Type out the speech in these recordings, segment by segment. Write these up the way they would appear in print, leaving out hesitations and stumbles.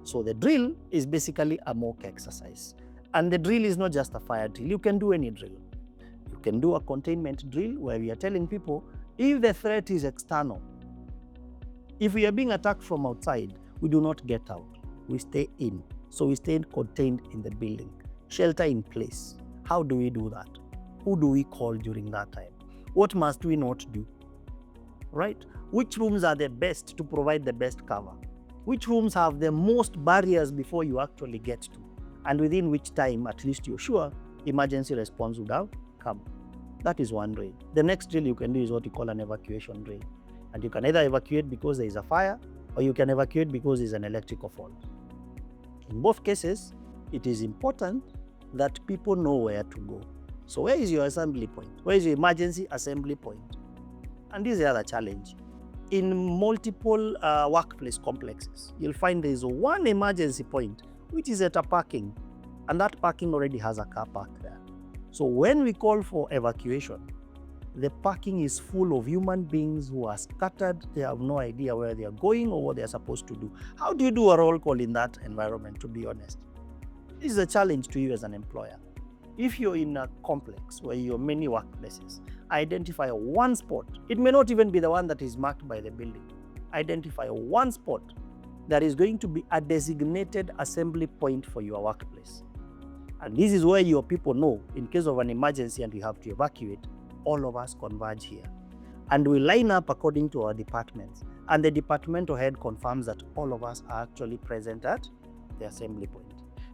So the drill is basically a mock exercise. And the drill is not just a fire drill. You can do any drill. You can do a containment drill where we are telling people if the threat is external, if we are being attacked from outside, we do not get out. We stay in. So we stay contained in the building. Shelter in place. How do we do that? Who do we call during that time? What must we not do? Right? Which rooms are the best to provide the best cover? Which rooms have the most barriers before you actually get to? And within which time, at least you're sure, emergency response would have come. That is one drill. The next drill you can do is what you call an evacuation drill. And you can either evacuate because there is a fire, or you can evacuate because there's an electrical fault. In both cases, it is important that people know where to go. So where is your assembly point? Where is your emergency assembly point? And this is the other challenge. In multiple workplace complexes, you'll find there is one emergency point, which is at a parking, and that parking already has a car park there. So when we call for evacuation, the parking is full of human beings who are scattered. They have no idea where they are going or what they are supposed to do. How do you do a roll call in that environment, to be honest? This is a challenge to you as an employer. If you're in a complex where you have many workplaces, identify one spot. It may not even be the one that is marked by the building. Identify one spot that is going to be a designated assembly point for your workplace. And this is where your people know, in case of an emergency and we have to evacuate, all of us converge here. And we line up according to our departments. And the departmental head confirms that all of us are actually present at the assembly point.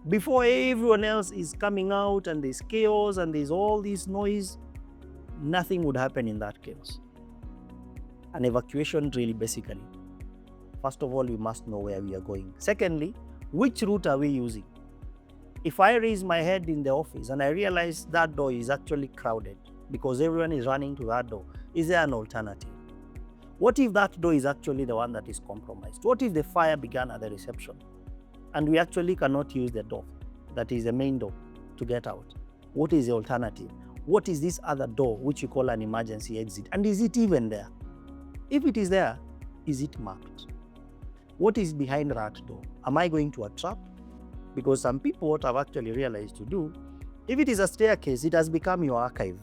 Before everyone else is coming out and there's chaos and there's all this noise, nothing would happen in that chaos. An evacuation drill, basically. First of all, we must know where we are going. Secondly, which route are we using? If I raise my head in the office and I realize that door is actually crowded because everyone is running to that door, is there an alternative? What if that door is actually the one that is compromised? What if the fire began at the reception and we actually cannot use the door, that is the main door, to get out? What is the alternative? What is this other door, which you call an emergency exit? And is it even there? If it is there, is it marked? What is behind that door? Am I going to a trap? Because some people, what I've actually realized to do, if it is a staircase, it has become your archive.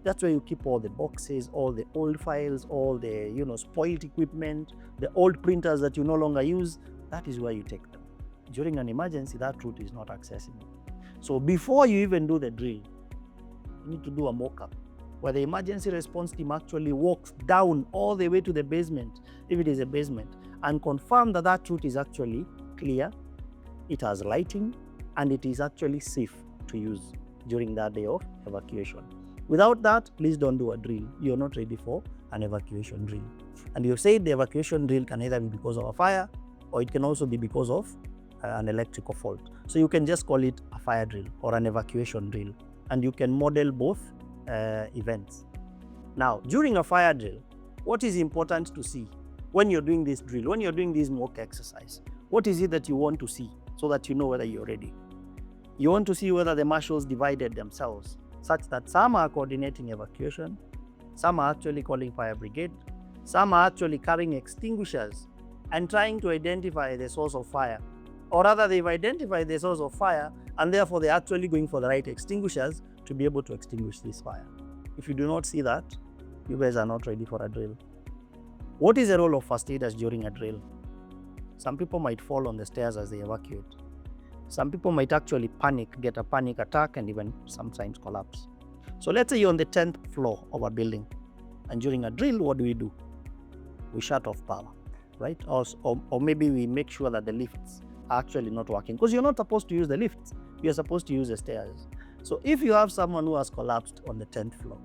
That's where you keep all the boxes, all the old files, all the spoiled equipment, the old printers that you no longer use. That is where you take them. During an emergency, that route is not accessible. So before you even do the drill, you need to do a mock-up where the emergency response team actually walks down all the way to the basement, if it is a basement, and confirm that that route is actually clear, it has lighting, and it is actually safe to use during that day of evacuation. Without that, please don't do a drill. You're not ready for an evacuation drill. And you said the evacuation drill can either be because of a fire, or it can also be because of an electrical fault. So you can just call it a fire drill or an evacuation drill, and you can model both events. Now, during a fire drill, what is important to see when you're doing this drill, when you're doing this mock exercise? What is it that you want to see so that you know whether you're ready? You want to see whether the marshals divided themselves such that some are coordinating evacuation, some are actually calling fire brigade, some are actually carrying extinguishers and trying to identify the source of fire. Or rather, they've identified the source of fire and therefore they're actually going for the right extinguishers to be able to extinguish this fire. If you do not see that, you guys are not ready for a drill. What is the role of first aiders during a drill? Some people might fall on the stairs as they evacuate. Some people might actually panic, get a panic attack, and even sometimes collapse. So let's say you're on the 10th floor of a building, and during a drill, what do? We shut off power, right? Or maybe we make sure that the lifts are actually not working, because you're not supposed to use the lifts. You're supposed to use the stairs. So if you have someone who has collapsed on the 10th floor,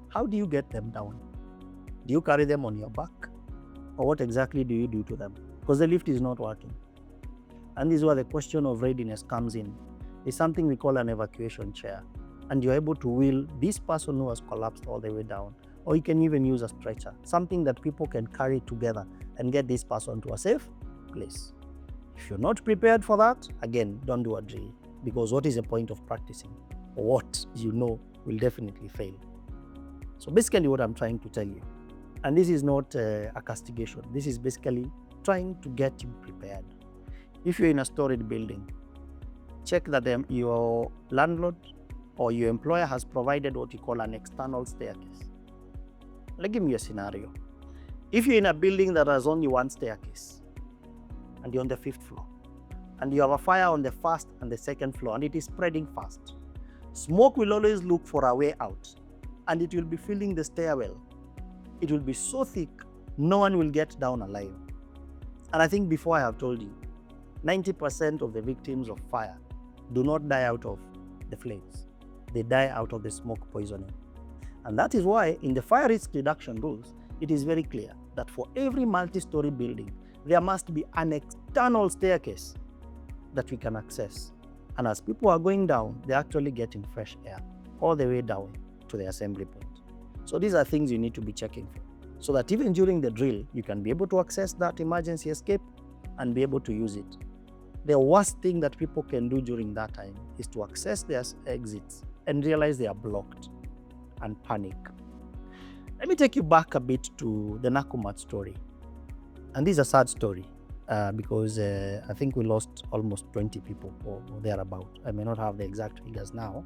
how do you get them down? Do you carry them on your back? Or what exactly do you do to them? Because the lift is not working. And this is where the question of readiness comes in. It's something we call an evacuation chair. And you're able to wheel this person who has collapsed all the way down. Or you can even use a stretcher, something that people can carry together and get this person to a safe place. If you're not prepared for that, again, don't do a drill. Because what is the point of practicing? What you know will definitely fail. So basically what I'm trying to tell you, and this is not a castigation, this is basically trying to get you prepared. If you're in a storied building, check that your landlord or your employer has provided what you call an external staircase. Let me give you a scenario. If you're in a building that has only one staircase and you're on the 5th floor and you have a fire on the 1st and the 2nd floor and it is spreading fast, smoke will always look for a way out and it will be filling the stairwell. It will be so thick, no one will get down alive. And I think before I have told you, 90% of the victims of fire do not die out of the flames. They die out of the smoke poisoning. And that is why in the fire risk reduction rules, it is very clear that for every multi-story building, there must be an external staircase that we can access. And as people are going down, they're actually getting fresh air all the way down to the assembly point. So these are things you need to be checking for, so that even during the drill, you can be able to access that emergency escape and be able to use it. The worst thing that people can do during that time is to access their exits and realize they are blocked and panic. Let me take you back a bit to the Nakumatt story. And this is a sad story because I think we lost almost 20 people or thereabout. I may not have the exact figures now.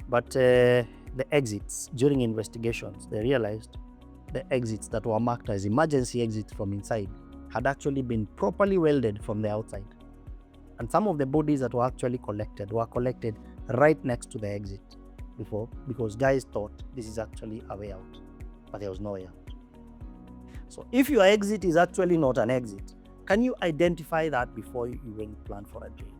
But the exits, during investigations, they realized the exits that were marked as emergency exits from inside had actually been properly welded from the outside. And some of the bodies that were actually collected were collected right next to the exit before, because guys thought this is actually a way out, but there was no way out. So if your exit is actually not an exit, can you identify that before you even plan for a drill?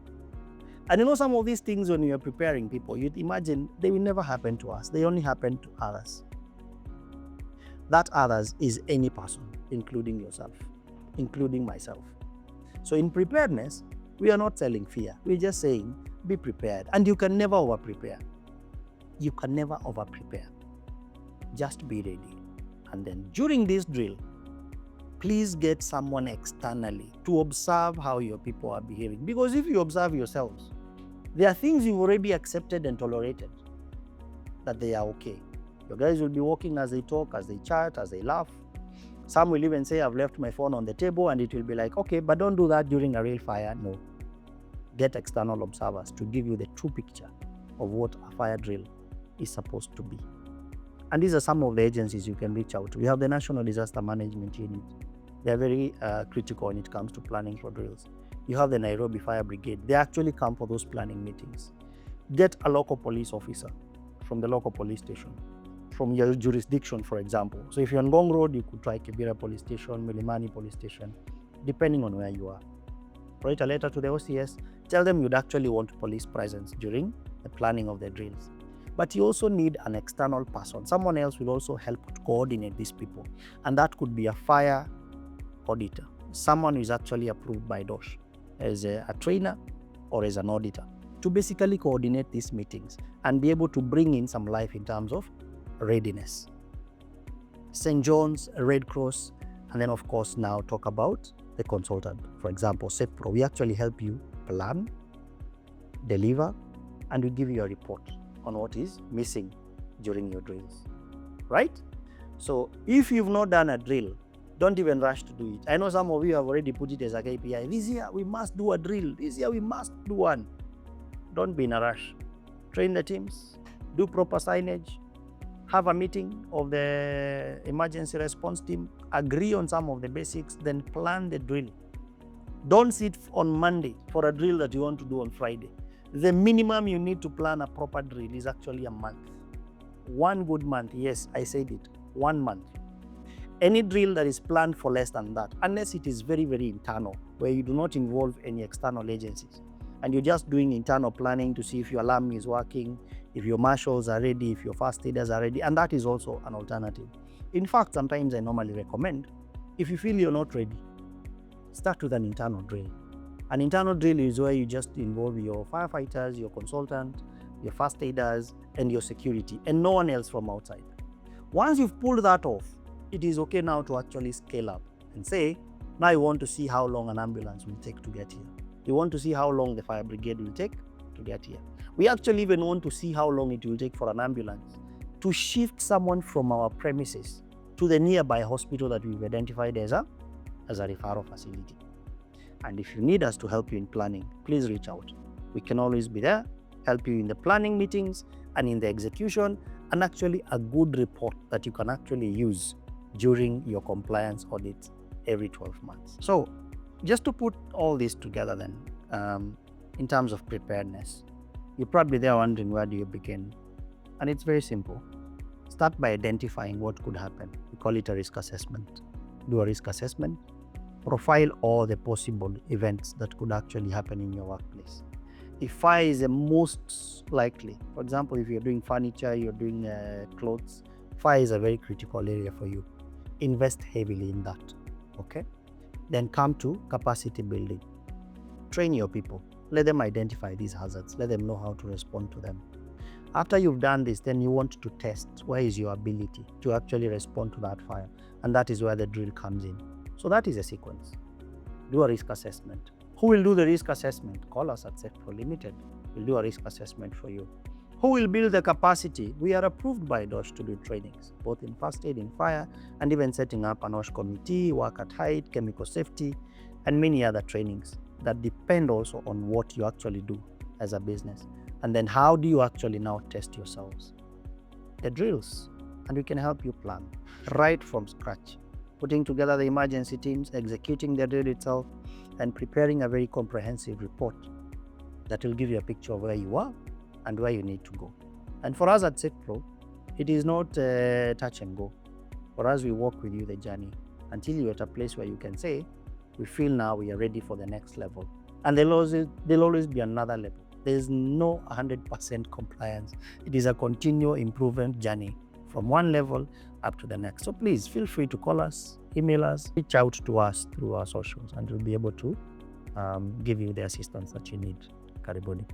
And you know, some of these things when you're preparing people, you'd imagine they will never happen to us. They only happen to others. That others is any person, including yourself, including myself. So in preparedness, we are not selling fear. We're just saying, be prepared. And you can never over-prepare. You can never over-prepare. Just be ready. And then during this drill, please get someone externally to observe how your people are behaving. Because if you observe yourselves, there are things you've already accepted and tolerated, that they are okay. Your guys will be walking as they talk, as they chat, as they laugh. Some will even say, I've left my phone on the table, and it will be like, okay, but don't do that during a real fire. No. Get external observers to give you the true picture of what a fire drill is supposed to be. And these are some of the agencies you can reach out to. We have the National Disaster Management Unit. They're very critical when it comes to planning for drills. You have the Nairobi Fire Brigade. They actually come for those planning meetings. Get a local police officer from the local police station, from your jurisdiction, for example. So if you're on Ngong Road, you could try Kibera Police Station, Milimani Police Station, depending on where you are. Write a letter to the OCS, tell them you'd actually want police presence during the planning of the drills. But you also need an external person. Someone else will also help to coordinate these people. And that could be a fire auditor, someone who is actually approved by DOSH as a trainer or as an auditor, to basically coordinate these meetings and be able to bring in some life in terms of readiness. St. John's, Red Cross, and then of course now talk about the consultant. For example, Safepro, we actually help you plan, deliver, and we give you a report on what is missing during your drills, right? So if you've not done a drill, don't even rush to do it. I know some of you have already put it as a KPI. This year we must do a drill. This year we must do one. Don't be in a rush. Train the teams, do proper signage, have a meeting of the emergency response team, agree on some of the basics, then plan the drill. Don't sit on Monday for a drill that you want to do on Friday. The minimum you need to plan a proper drill is actually a month. One good month, yes, I said it, 1 month. Any drill that is planned for less than that, unless it is very, very internal, where you do not involve any external agencies, and you're just doing internal planning to see if your alarm is working, if your marshals are ready, if your first aiders are ready, and that is also an alternative. In fact, sometimes I normally recommend, if you feel you're not ready, start with an internal drill. An internal drill is where you just involve your firefighters, your consultant, your first aiders, and your security, and no one else from outside. Once you've pulled that off, it is okay now to actually scale up and say, now you want to see how long an ambulance will take to get here. You want to see how long the fire brigade will take to get here. We actually even want to see how long it will take for an ambulance to shift someone from our premises to the nearby hospital that we've identified as a referral facility. And if you need us to help you in planning, please reach out. We can always be there, help you in the planning meetings and in the execution, and actually a good report that you can actually use during your compliance audit every 12 months. So just to put all this together then, in terms of preparedness, you're probably there wondering, where do you begin? And it's very simple. Start by identifying what could happen. We call it a risk assessment. Do a risk assessment. Profile all the possible events that could actually happen in your workplace. If fire is the most likely, for example, if you're doing furniture, you're doing clothes, fire is a very critical area for you. Invest heavily in that, okay? Then come to capacity building. Train your people. Let them identify these hazards. Let them know how to respond to them. After you've done this, then you want to test where is your ability to actually respond to that fire. And that is where the drill comes in. So that is a sequence. Do a risk assessment. Who will do the risk assessment? Call us at Safepro Limited. We'll do a risk assessment for you. Who will build the capacity? We are approved by DOSH to do trainings, both in first aid, in fire, and even setting up an OSH committee, work at height, chemical safety, and many other trainings that depend also on what you actually do as a business. And then how do you actually now test yourselves? The drills, and we can help you plan right from scratch, putting together the emergency teams, executing the drill itself, and preparing a very comprehensive report that will give you a picture of where you are and where you need to go. And for us at Safepro, it is not touch and go. For us, we walk with you the journey until you're at a place where you can say, we feel now we are ready for the next level. And there'll always be another level. There's no 100% compliance. It is a continual improvement journey from one level up to the next. So please feel free to call us, email us, reach out to us through our socials, and we'll be able to give you the assistance that you need. Karibuni.